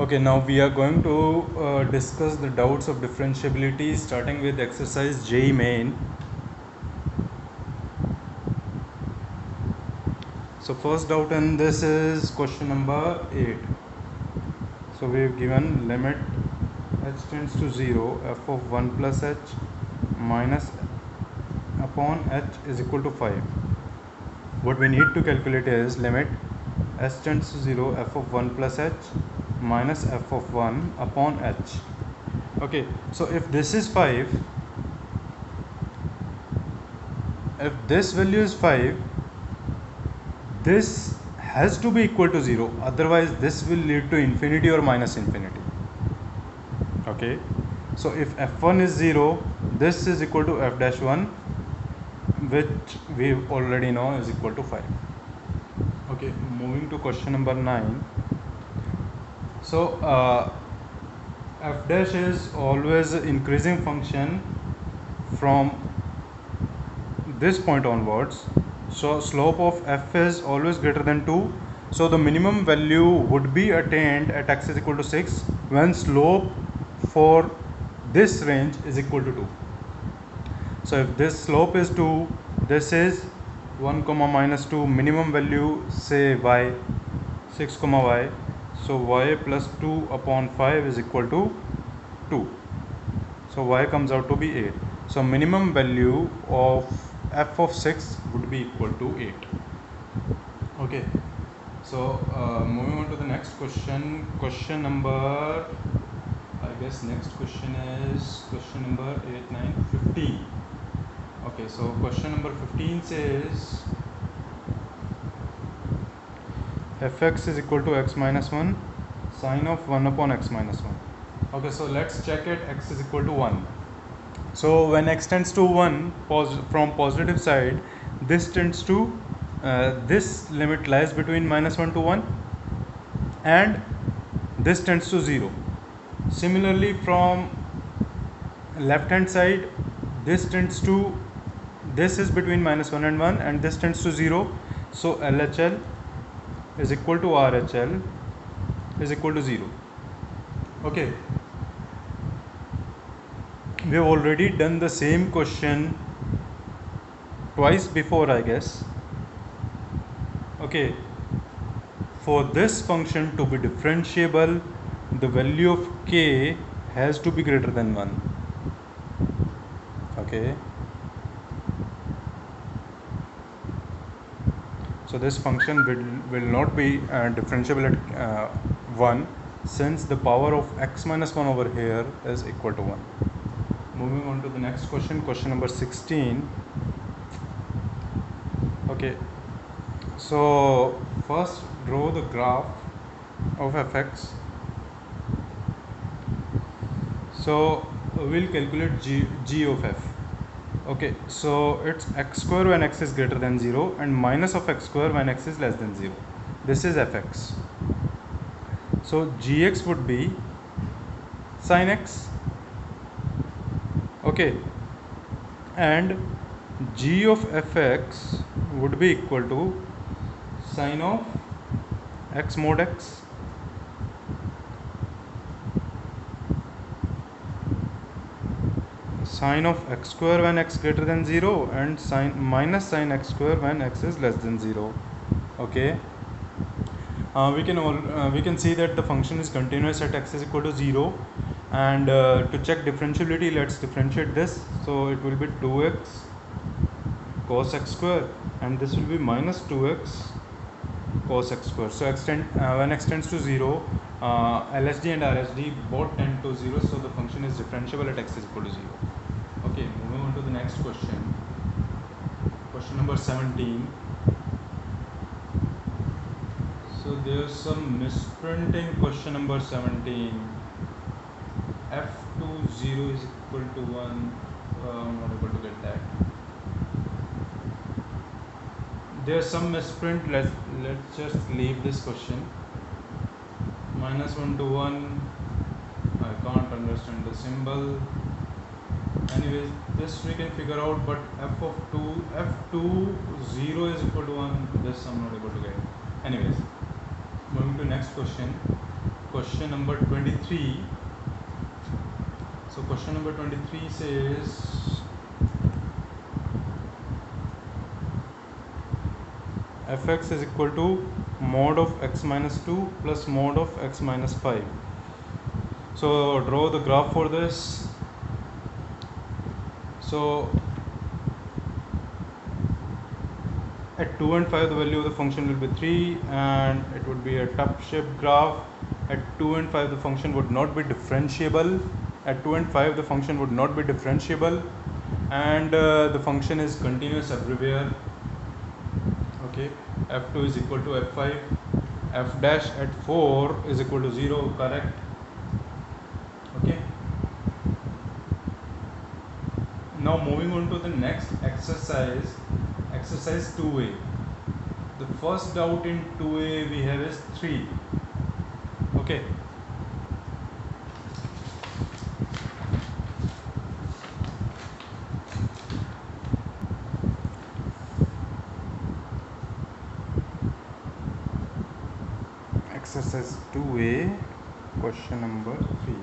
Okay, now we are going to discuss the doubts of differentiability starting with exercise J main. So first doubt in this is question number 8. So we have given limit h tends to 0 f of 1 plus h minus upon h is equal to 5. What we need to calculate is limit h tends to 0 f of 1 plus h minus f of 1 upon h. Okay, so if this is 5, if this value is 5, this has to be equal to 0, otherwise this will lead to infinity or minus infinity. Okay, so if f1 is 0, this is equal to f dash 1, which we already know is equal to 5. Okay, moving to question number 9. So f dash is always increasing function from this point onwards, so slope of f is always greater than 2, so the minimum value would be attained at x is equal to 6 when slope for this range is equal to 2. So if this slope is 2, this is 1 comma minus 2, minimum value say y 6 comma y, so y plus 2 upon 5 is equal to 2, so y comes out to be 8. So minimum value of f of 6 would be equal to 8. Okay, so moving on to the next question. Question number, I guess next question is question number 8, 9, 15. Okay, so question number 15 says fx is equal to x minus 1 sine of 1 upon x minus 1. Okay, so let's check it. X is equal to 1. So when x tends to 1, from positive side, this tends to this limit lies between minus 1 to 1, and this tends to 0. Similarly, from left hand side, this is between minus 1 and 1, and this tends to 0. So LHL is equal to RHL is equal to 0. Okay, we have already done the same question twice before, I guess. Okay, for this function to be differentiable, the value of k has to be greater than 1. Okay, so this function will not be differentiable at 1, since the power of x minus 1 over here is equal to 1. Moving on to the next question, question number 16. Okay, so first draw the graph of fx. So we'll calculate g of f. Okay, so it's x square when x is greater than 0 and minus of x square when x is less than 0. This is fx. So gx would be sin x. Okay, and g of fx would be equal to sin of x mod x. Sine of x square when x greater than 0 and minus sine x square when x is less than 0. Okay, we can see that the function is continuous at x is equal to 0, and to check differentiability, let's differentiate this. So it will be 2x cos x square, and this will be minus 2x cos x square. So when x tends to 0, LHD and RHD both tend to 0, so the function is differentiable at x is equal to 0. Okay, moving on to the next question. Question number 17. So there's some misprinting. Question number 17. f(0) is equal to 1. I'm not able to get that. There's some misprint. Let's just leave this question. Minus 1 to 1. I can't understand the symbol. Anyways, this we can figure out, but f(0) is equal to 1. This I'm not able to get. Anyways, moving to next question. question number 23. So question number 23 says fx is equal to mod of x minus 2 plus mod of x minus 5. So draw the graph for this. So at 2 and 5 the value of the function will be 3 and it would be a tub shaped graph. At 2 and 5 the function would not be differentiable. At 2 and 5 the function would not be differentiable, and the function is continuous everywhere. Okay, f2 is equal to f5. F dash at 4 is equal to 0, correct? Okay, now moving on to the next exercise, exercise 2a. The first doubt in 2a we have is 3. Okay, exercise 2a, question number 3.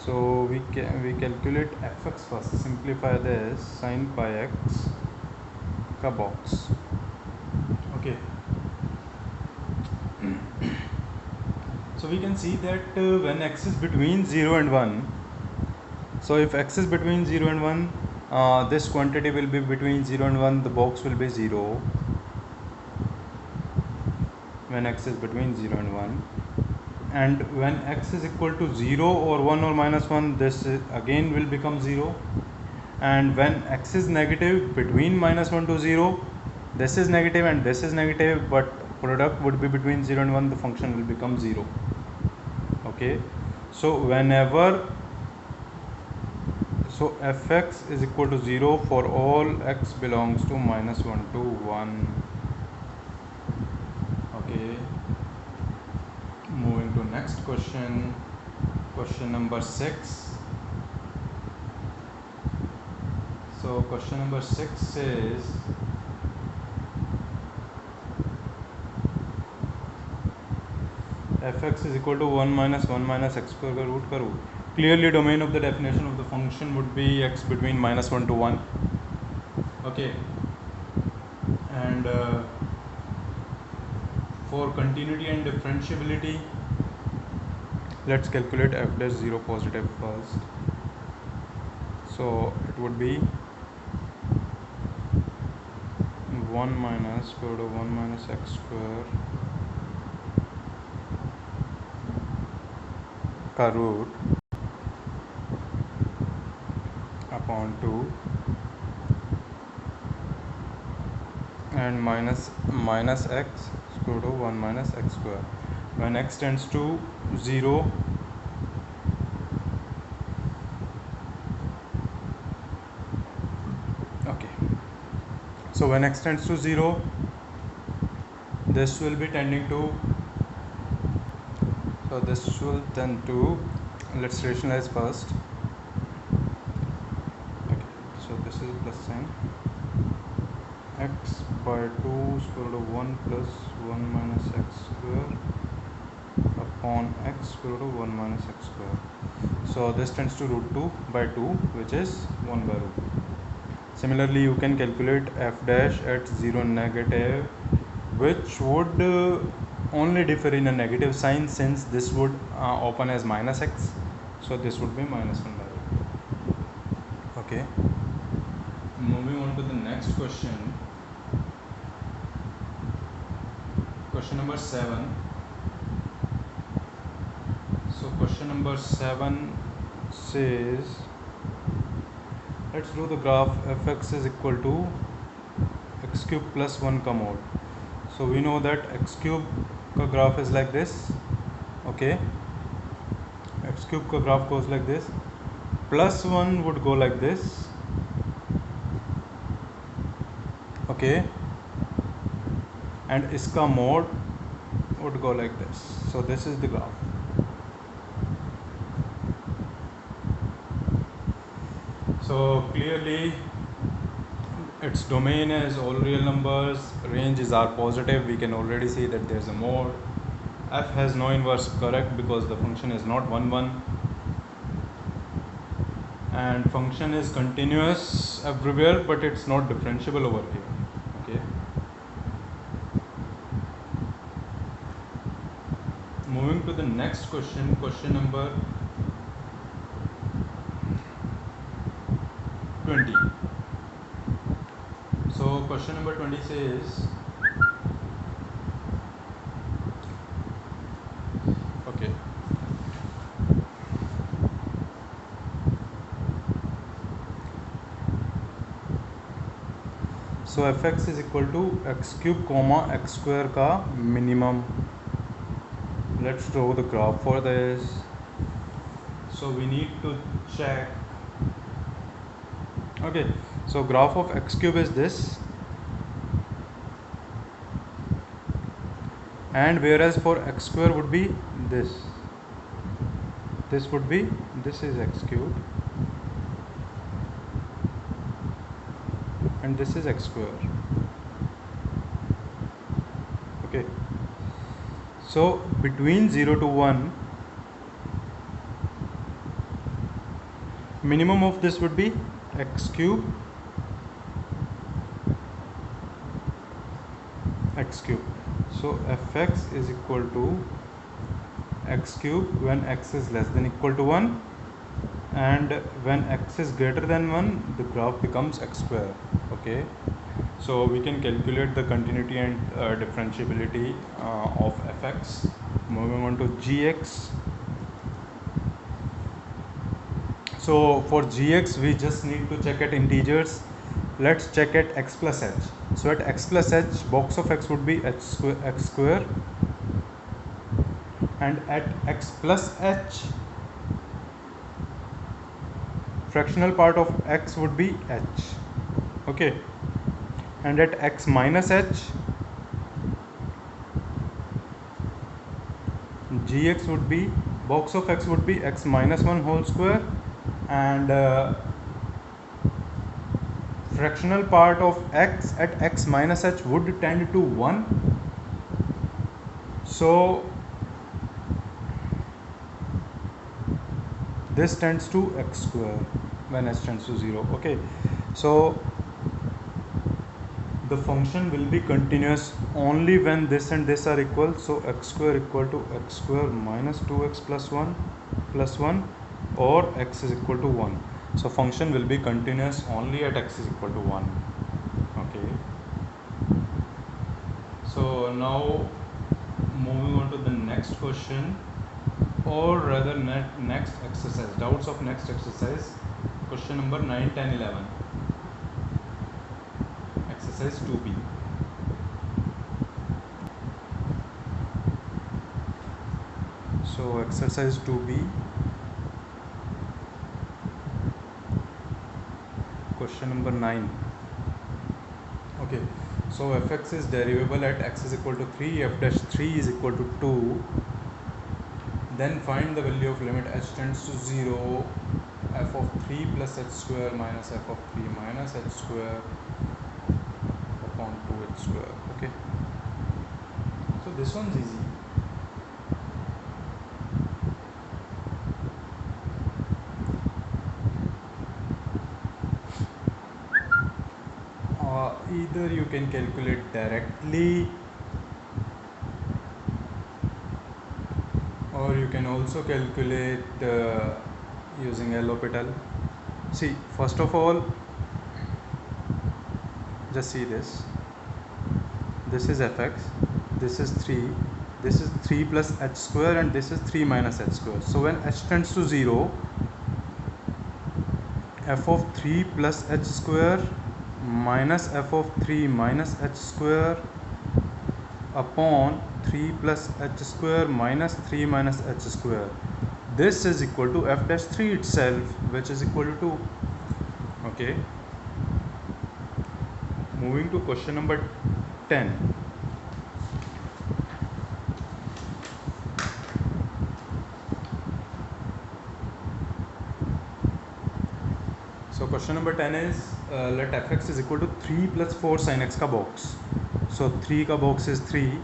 So we calculate fx first. Simplify this sin pi x ka box. Okay, so we can see that when x is between 0 and 1, so if x is between 0 and 1, this quantity will be between 0 and 1, the box will be 0 when x is between 0 and 1, and when x is equal to 0 or 1 or minus 1, this again will become 0, and when x is negative between minus 1 to 0, this is negative and this is negative, but product would be between 0 and 1, the function will become 0. Okay, so whenever, so fx is equal to 0 for all x belongs to minus 1 to 1. Okay, moving to next question, question number 6. So question number 6 says fx is equal to 1 minus x square का root का root. Clearly domain of the definition of the function would be x between minus 1 to 1. Okay, and for continuity and differentiability, let's calculate f dash 0 positive first. So it would be 1 minus square root of 1 minus x square का root upon 2 and minus x square root of 1 minus x square. When x tends to 0, okay, so when x tends to 0, this will be tending to, so this will tend to, let's rationalize first. Okay, so this is plus sign, x by 2 square root of 1 plus 1 minus x square upon x square root of 1 minus x square. So this tends to root 2 by 2, which is 1 by root 2. Similarly, you can calculate f dash at 0 negative, which would only differ in a negative sign, since this would open as minus x, so this would be minus 1 by root 2. Okay, moving on to the next question, question number 7. So question number 7 says, let's draw the graph fx is equal to x cube plus 1 का mod. So we know that x cube का graph is like this. Okay, x cube का graph goes like this, plus 1 would go like this. Okay, and इसका mod would go like this. So this is the graph. So clearly its domain is all real numbers, range is R positive, we can already see that there's a mod, F has no inverse, correct, because the function is not 1 1, and function is continuous everywhere, but it's not differentiable over here. Okay, moving to the next question, question number 20. So question number 20 says, okay, so fx is equal to x cube comma x square का minimum. Let's draw the graph for this. So we need to check. Okay, so graph of x cube is this, and whereas for x square would be this, would be, this is x cube and this is x square. Okay, so between 0 to 1, minimum of this would be x cube x cube. So fx is equal to x cube when x is less than equal to 1, and when x is greater than 1 the graph becomes x square. Okay, so we can calculate the continuity and differentiability of fx. Moving on to gx. So for gx we just need to check at integers. Let's check at x plus h. So at x plus h, box of x would be x square, and at x plus h, fractional part of x would be h. Okay, and at x minus h, gx would be, box of x would be x minus 1 whole square, and fractional part of x at x minus h would tend to 1. So this tends to x square when h tends to 0. Okay, so the function will be continuous only when this and this are equal. So x square equal to x square minus 2x plus 1 or x is equal to 1. So function will be continuous only at x is equal to 1. Okay, so now moving on to the next question, or rather next exercise, doubts of next exercise, question number 9, 10, 11, exercise 2b. So exercise 2b, question number 9. Okay, so fx is derivable at x is equal to 3, f dash 3 is equal to 2. Then find the value of limit h tends to 0, f of 3 plus h square minus f of 3 minus h square upon 2h square. Okay, so this one's easy. Either you can calculate directly, or you can also calculate using L'Hopital. See, first of all, just see this. This is fx, this is 3, this is 3 plus h square, and this is 3 minus h square. So when h tends to 0, f of 3 plus h square minus f of 3 minus h square upon 3 plus h square minus 3 minus h square. This is equal to f dash 3 itself, which is equal to 2. Okay, moving to question number 10. So question number 10 is let fx is equal to 3 plus 4 sin x का box. So 3 का box is 3.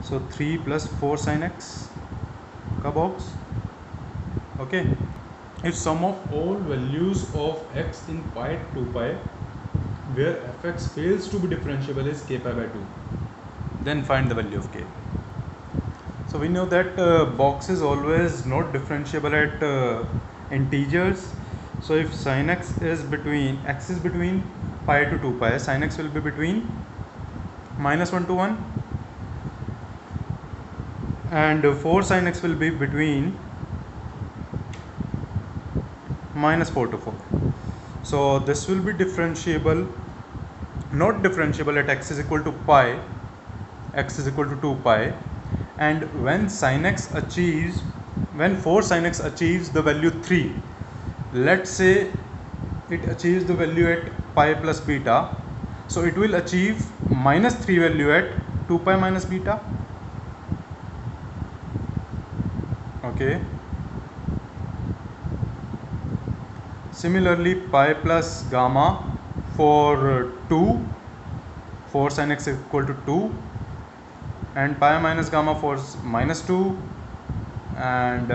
So 3 plus 4 sin x का box. Okay, if sum of all values of x in pi to 2 pi where fx fails to be differentiable is k pi by 2, then find the value of k. So we know that box is always not differentiable at integers. So if sin x is between pi to 2 pi, sin x will be between -1 to 1, and 4 sin x will be between -4 to 4. So this will be differentiable, not differentiable at x is equal to pi, x is equal to 2 pi, and when 4 sin x achieves the value 3, let's say it achieves the value at pi plus beta, so it will achieve -3 value at 2 pi minus beta. Okay, similarly pi plus gamma for 2, 4 sin x is equal to 2, and pi minus gamma for -2, and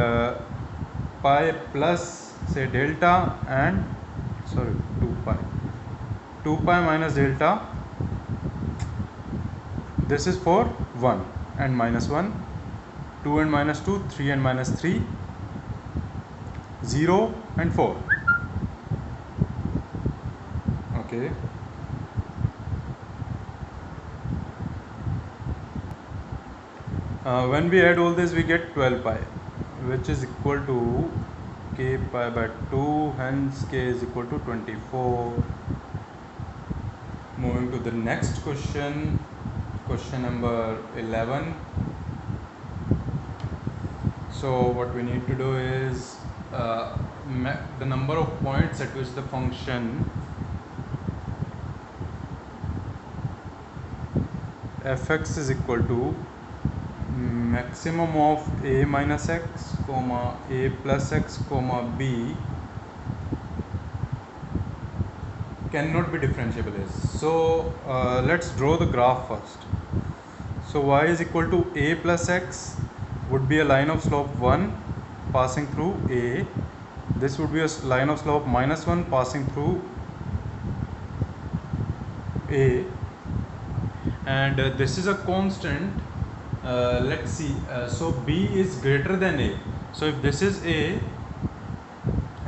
pi plus say delta, and 2 pi minus delta, this is for 1 and -1, 2 and -2, 3 and -3, 0 and 4. Okay, when we add all this we get 12 pi, which is equal to k pi by 2, hence k is equal to 24. Moving to the next question, question number 11. So what we need to do is the number of points at which the function fx is equal to maximum of a minus x comma a plus x comma b cannot be differentiable is. So let's draw the graph first. So y is equal to a plus x would be a line of slope 1 passing through a. This would be a line of slope -1 passing through a, and this is a constant. Let's see, so b is greater than a. So if this is a,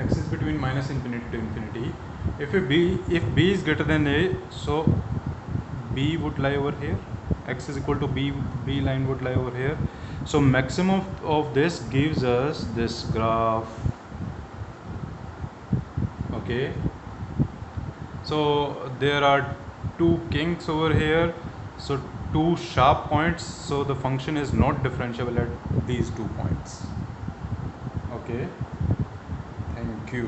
x is between -infinity to infinity. If b is greater than a, so b would lie over here, x is equal to b line would lie over here. So maximum of this gives us this graph. Okay, so there are two kinks over here, so two sharp points, so the function is not differentiable at these 2 points. Okay, thank you.